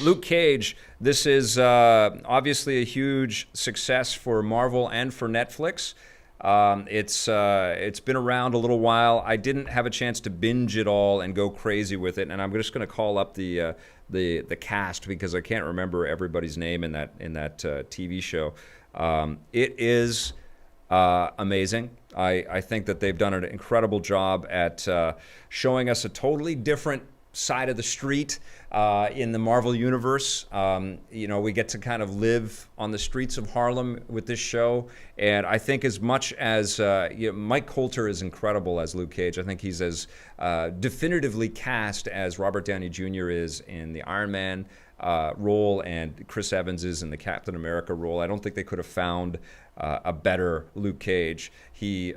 Luke Cage. This is obviously a huge success for Marvel and for Netflix. It's been around a little while. I didn't have a chance to binge it all and go crazy with it, and I'm just going to call up the cast because I can't remember everybody's name in that TV show. It is amazing. I think that they've done an incredible job at showing us a totally different side of the street in the Marvel universe. We get to kind of live on the streets of Harlem with this show, and I think as much as Mike Colter is incredible as Luke Cage, I think he's as definitively cast as Robert Downey Jr. is in the Iron Man role and Chris Evans is in the Captain America role. I don't think they could have found a better Luke Cage. He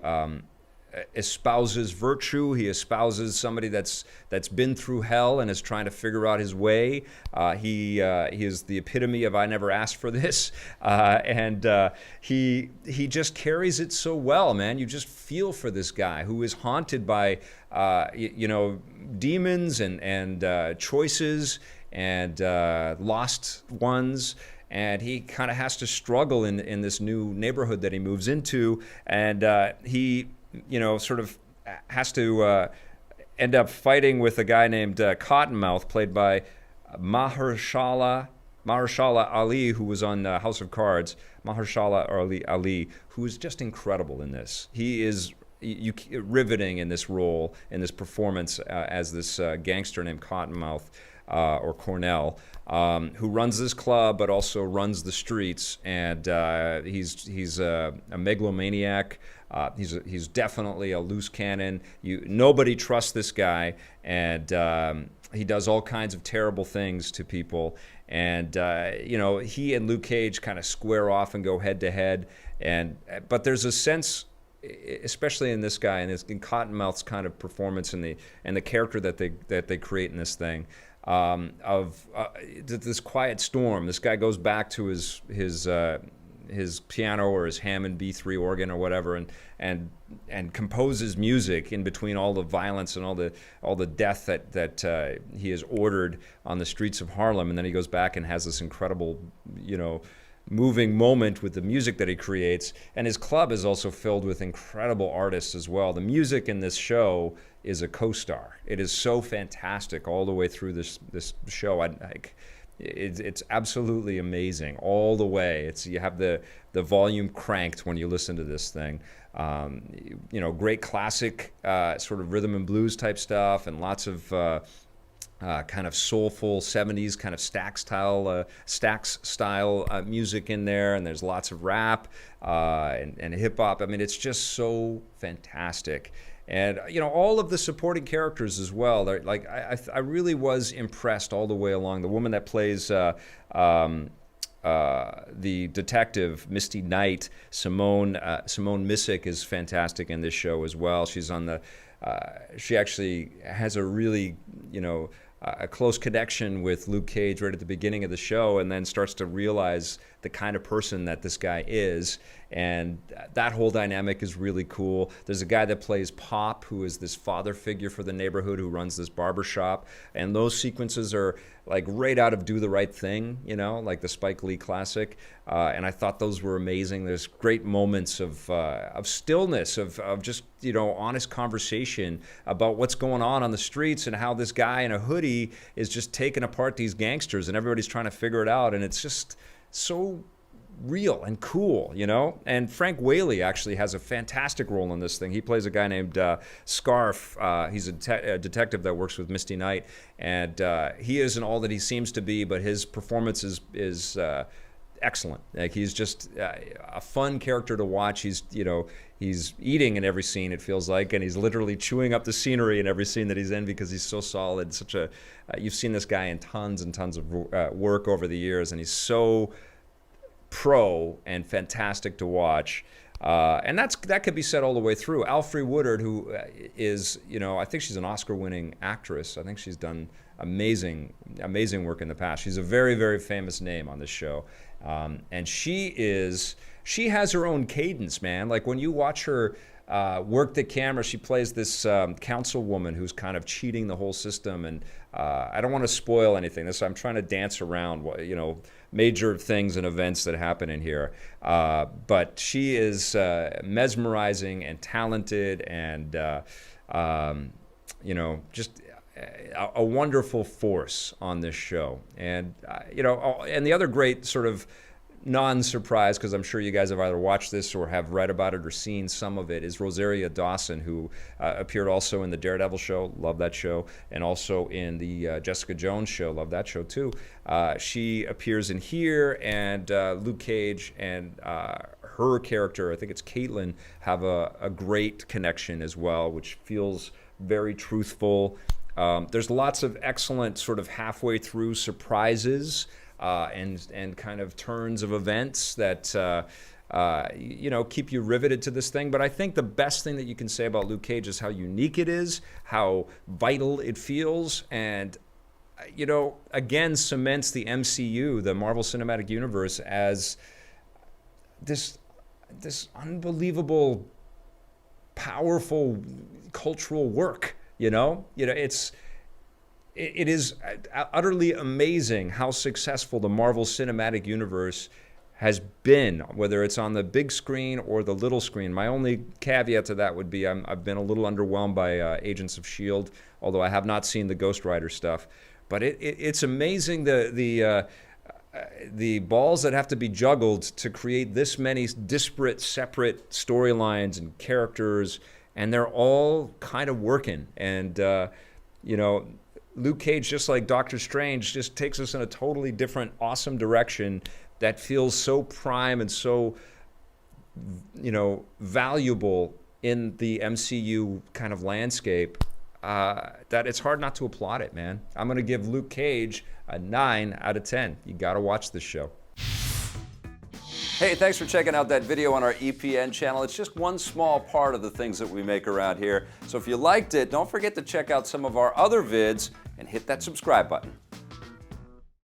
espouses virtue. He espouses somebody that's been through hell and is trying to figure out his way. He is the epitome of I never asked for this, and he just carries it so well, man. You just feel for this guy who is haunted by demons and choices and lost ones. And he kind of has to struggle in this new neighborhood that he moves into, and he sort of has to end up fighting with a guy named Cottonmouth, played by Mahershala Ali, who was on House of Cards. Mahershala Ali, who is just incredible in this. He is riveting in this role, in this performance as this gangster named Cottonmouth. Or Cornell, who runs this club but also runs the streets, and he's a megalomaniac. He's definitely a loose cannon. Nobody trusts this guy, and he does all kinds of terrible things to people. And he and Luke Cage kind of square off and go head to head. But there's a sense, especially in this guy and in Cottonmouth's kind of performance and the character that they create in this thing. Of this quiet storm. This guy goes back to his piano or his Hammond B3 organ or whatever, and composes music in between all the violence and all the death that he has ordered on the streets of Harlem. And then he goes back and has this incredible, moving moment with the music that he creates. And his club is also filled with incredible artists as well. The music in this show is a co-star. It is so fantastic all the way through this show. It's absolutely amazing all the way. You have the volume cranked when you listen to this thing. Great classic sort of rhythm and blues type stuff, and lots of kind of soulful 70s kind of Stax style music in there, and there's lots of rap and hip hop. I mean, it's just so fantastic. And all of the supporting characters as well. I really was impressed all the way along. The woman that plays the detective, Misty Knight, Simone Missick, is fantastic in this show as well. She's on the. She actually has a really a close connection with Luke Cage right at the beginning of the show, and then starts to realize the kind of person that this guy is. And that whole dynamic is really cool. There's a guy that plays Pop, who is this father figure for the neighborhood, who runs this barber shop. And those sequences are like right out of Do the Right Thing, like the Spike Lee classic. And I thought those were amazing. There's great moments of stillness, of just, honest conversation about what's going on the streets, and how this guy in a hoodie is just taking apart these gangsters, and everybody's trying to figure it out. And it's just so real and cool, And Frank Whaley actually has a fantastic role in this thing. He plays a guy named Scarf. He's a detective that works with Misty Knight, and he isn't all that he seems to be, but his performance is excellent. Like, he's just a fun character to watch. He's eating in every scene, it feels like, and he's literally chewing up the scenery in every scene that he's in because he's so solid. You've seen this guy in tons and tons of work over the years, and he's so pro and fantastic to watch. And that could be said all the way through. Alfre Woodard, who is, I think she's an Oscar-winning actress. I think she's done amazing work in the past. She's a very, very famous name on this show. And she has her own cadence, man. Like, when you watch her work the camera. She plays this councilwoman who's kind of cheating the whole system, and I don't want to spoil anything. I'm trying to dance around, major things and events that happen in here. But she is mesmerizing and talented, and just a wonderful force on this show. And and the other great sort of non-surprise, because I'm sure you guys have either watched this or have read about it or seen some of it, is Rosaria Dawson, who appeared also in the Daredevil show, love that show, and also in the Jessica Jones show, love that show too. She appears in here, and Luke Cage and her character, I think it's Caitlin, have a great connection as well, which feels very truthful. There's lots of excellent sort of halfway through surprises and kind of turns of events that keep you riveted to this thing. But I think the best thing that you can say about Luke Cage is how unique it is, how vital it feels, and again cements the MCU, the Marvel Cinematic Universe, as this unbelievable, powerful cultural work. It is utterly amazing how successful the Marvel Cinematic Universe has been, whether it's on the big screen or the little screen. My only caveat to that would be I've been a little underwhelmed by Agents of S.H.I.E.L.D., although I have not seen the Ghost Rider stuff. But it's amazing the balls that have to be juggled to create this many disparate, separate storylines and characters, and they're all kind of working. And, Luke Cage, just like Doctor Strange, just takes us in a totally different, awesome direction that feels so prime and so, valuable in the MCU kind of landscape that it's hard not to applaud it, man. I'm going to give Luke Cage a 9 out of 10. You got to watch this show. Hey, thanks for checking out that video on our EPN channel. It's just one small part of the things that we make around here. So if you liked it, don't forget to check out some of our other vids and hit that subscribe button.